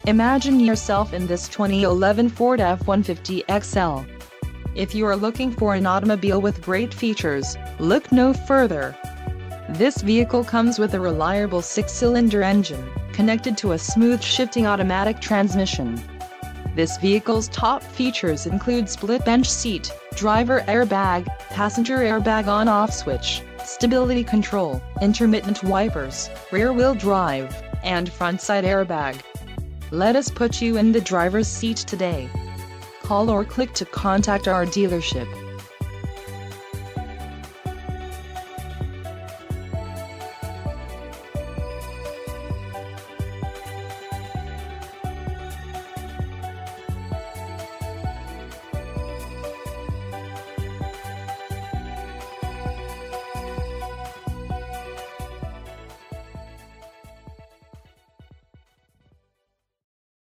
Imagine yourself in this 2011 Ford F-150 XL. If you are looking for an automobile with great features, look no further. This vehicle comes with a reliable 6-cylinder engine, connected to a smooth shifting automatic transmission. This vehicle's top features include split bench seat, driver airbag, passenger airbag on-off switch, stability control, intermittent wipers, rear-wheel drive, and front side airbag. Let us put you in the driver's seat today. Call or click to contact our dealership.